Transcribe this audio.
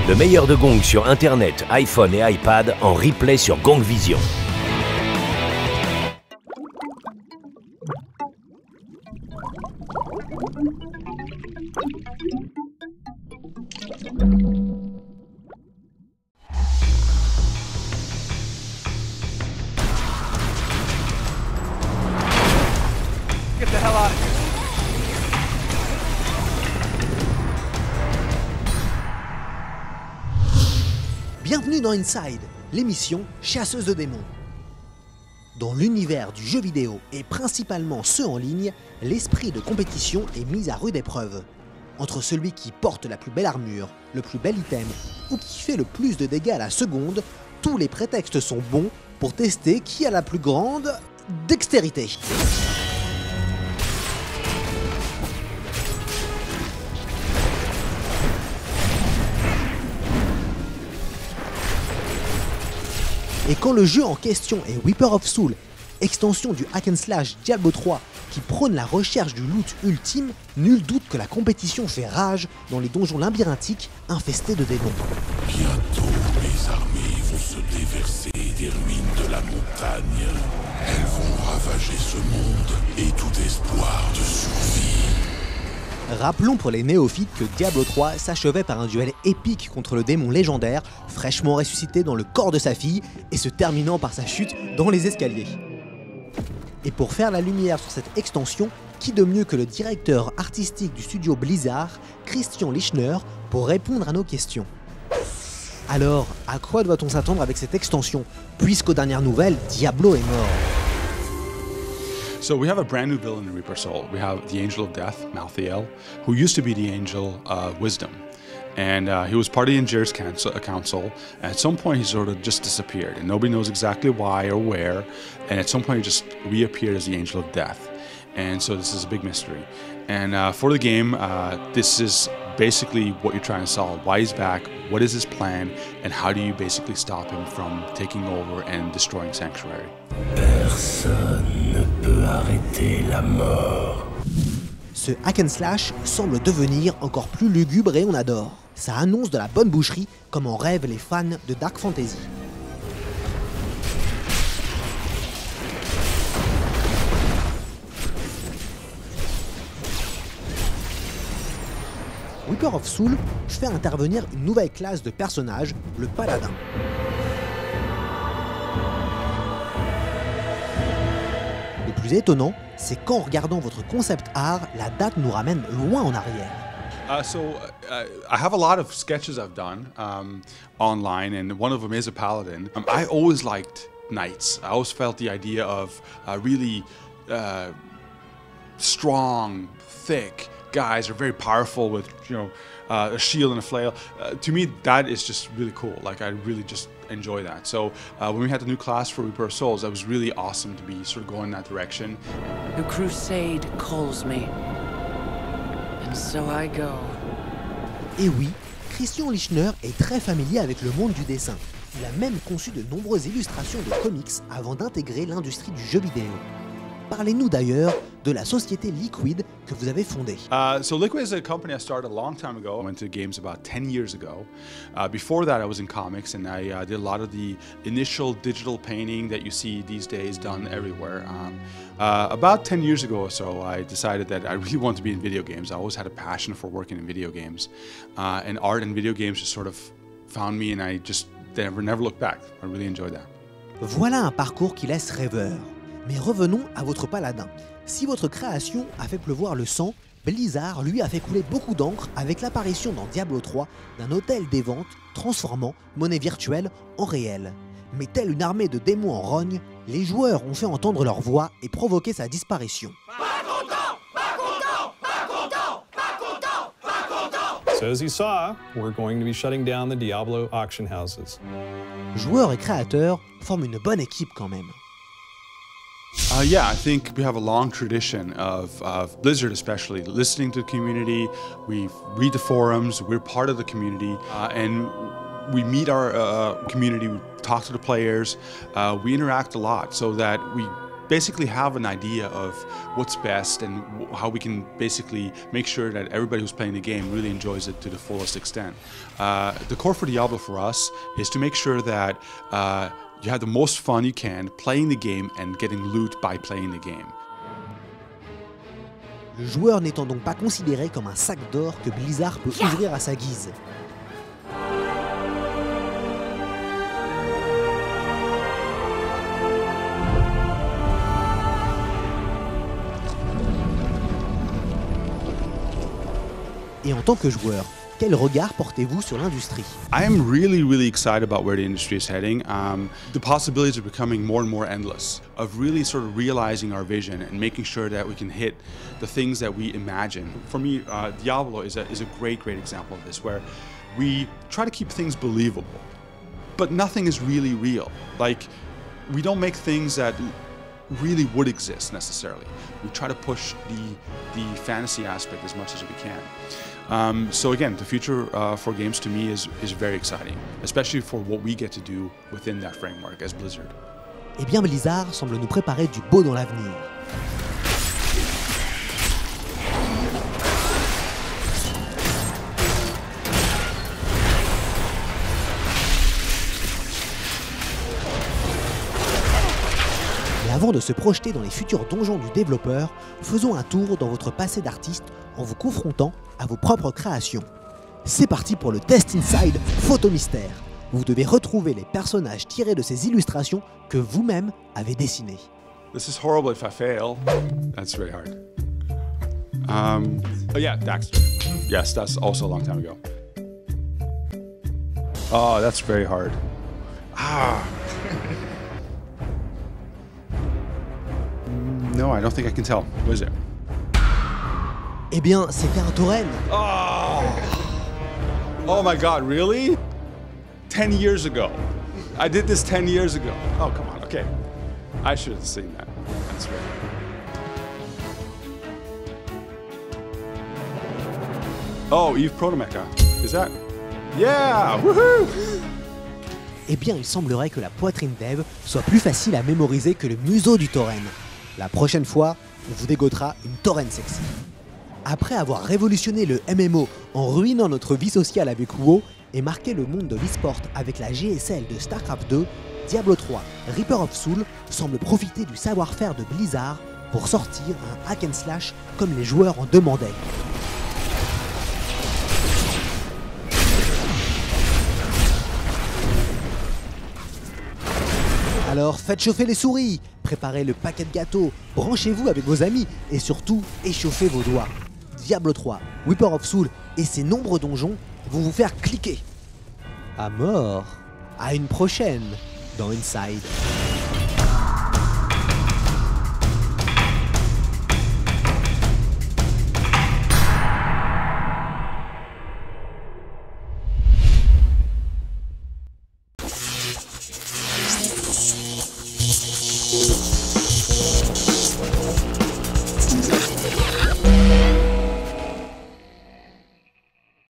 Le meilleur de Gong sur Internet, iPhone et iPad en replay sur Gong Vision. Get the hell out of here. Bienvenue dans Inside, l'émission chasseuse de démons. Dans l'univers du jeu vidéo et principalement ceux en ligne, l'esprit de compétition est mis à rude épreuve. Entre celui qui porte la plus belle armure, le plus bel item ou qui fait le plus de dégâts à la seconde, tous les prétextes sont bons pour tester qui a la plus grande dextérité. Et quand le jeu en question est Reaper of Souls, extension du hack and slash Diablo 3 qui prône la recherche du loot ultime, nul doute que la compétition fait rage dans les donjons labyrinthiques infestés de démons. Bientôt, les armées vont se déverser des ruines de la montagne. Elles vont ravager ce monde et tout espoir de survie. Rappelons pour les néophytes que Diablo 3 s'achevait par un duel épique contre le démon légendaire, fraîchement ressuscité dans le corps de sa fille et se terminant par sa chute dans les escaliers. Et pour faire la lumière sur cette extension, qui de mieux que le directeur artistique du studio Blizzard, Christian Lichner, pour répondre à nos questions. Alors, à quoi doit-on s'attendre avec cette extension, puisqu'aux dernières nouvelles, Diablo est mort? So we have a brand new villain in Reaper Soul. We have the Angel of Death, Malthael, who used to be the Angel of Wisdom. And he was part of the Angiers Council. At some point, he sort of just disappeared, and nobody knows exactly why or where. And at some point, he just reappeared as the Angel of Death. And so this is a big mystery. And for the game, this is basically what you're trying to solve. Why he's back, what is his plan, and how do you basically stop him from taking over and destroying Sanctuary? Personne ne peut arrêter la mort. Ce hack and slash semble devenir encore plus lugubre et on adore. Ça annonce de la bonne boucherie comme en rêvent les fans de Dark Fantasy. Reaper of Souls fait intervenir une nouvelle classe de personnages, le paladin. Le plus étonnant, c'est qu'en regardant votre concept art, la date nous ramène loin en arrière. I have a lot of sketches I've done online, and one of them is a paladin. I always liked knights. I always felt the idea of really strong, thick guys are very powerful with, a shield and a flail. To me, that is just really cool. Like, I really just enjoy that. So when we had the new class for Reaper of Souls, that was really awesome to be sort of going in that direction. The crusade calls me, and so I go. Et oui, Christian Lichner est très familier avec le monde du dessin. Il a même conçu de nombreuses illustrations de comics avant d'intégrer l'industrie du jeu vidéo. Parlez-nous d'ailleurs de la société Liquid que vous avez fondée. So Liquid is a company I started a long time ago. I went to games about 10 years ago. Before that, I was in comics, and I did a lot of the initial digital painting that you see these days done everywhere. About 10 years ago or so, I decided that I really wanted to be in video games. I always had a passion for working in video games. And art and video games just sort of found me, and I just never looked back. I really enjoyed that. Voilà un parcours qui laisse rêveur. Mais revenons à votre paladin. Si votre création a fait pleuvoir le sang, Blizzard lui a fait couler beaucoup d'encre avec l'apparition dans Diablo 3 d'un hôtel des ventes transformant monnaie virtuelle en réelle. Mais telle une armée de démons en rogne, les joueurs ont fait entendre leur voix et provoqué sa disparition. So as you saw, we're going to be shutting down the Diablo auction houses. Joueurs et créateurs forment une bonne équipe quand même. Yeah, I think we have a long tradition of Blizzard especially, listening to the community. We read the forums, we're part of the community, and we meet our community, we talk to the players, we interact a lot so that we basically have an idea of what's best and how we can basically make sure that everybody who's playing the game really enjoys it to the fullest extent. The core for Diablo for us is to make sure that you have the most fun you can playing the game and getting loot by playing the game. Le joueur n'étant donc pas considéré comme un sac d'or que Blizzard peut ouvrir à sa guise. Et en tant que joueur, quel regard portez-vous sur l'industrie? I am really excited about where the industry is heading. The possibilities are becoming more and more endless, of really sort of realizing our vision and making sure that we can hit the things that we imagine. For me, Diablo is a great example of this, where we try to keep things believable, but nothing is really real. Like, we don't make things that really would exist necessarily. We try to push the fantasy aspect as much as we can. So again, the future for games to me is very exciting, especially for what we get to do within that framework as Blizzard. Eh bien, Blizzard semble nous préparer du beau dans l'avenir. Mais avant de se projeter dans les futurs donjons du développeur, faisons un tour dans votre passé d'artiste en vous confrontant à vos propres créations. C'est parti pour le Test Inside Photo Mystère. Vous devez retrouver les personnages tirés de ces illustrations que vous-même avez dessinées. This is horrible if I fail. That's very hard. Oh yeah, Daxter. Yes, that's also a long time ago. Oh, that's very hard. No, I don't think I can tell. What is it? Eh bien, c'était un tauren. Oh my God, really? 10 years ago. I did this 10 years ago. Oh, come on, okay. I should have seen that. That's right. Oh, Eve Protomecha. Is that? Yeah! Woohoo! Eh bien, il semblerait que la poitrine d'Eve soit plus facile à mémoriser que le museau du tauren. La prochaine fois, on vous dégotera une tauren sexy. Après avoir révolutionné le MMO en ruinant notre vie sociale avec WoW et marqué le monde de l'e-sport avec la GSL de StarCraft 2, Diablo 3 Reaper of Souls semble profiter du savoir-faire de Blizzard pour sortir un hack and slash comme les joueurs en demandaient. Alors faites chauffer les souris, préparez le paquet de gâteaux, branchez-vous avec vos amis et surtout échauffez vos doigts. Diablo 3, Reaper of Souls et ses nombreux donjons vont vous faire cliquer. À mort. À une prochaine dans Inside. Thank you.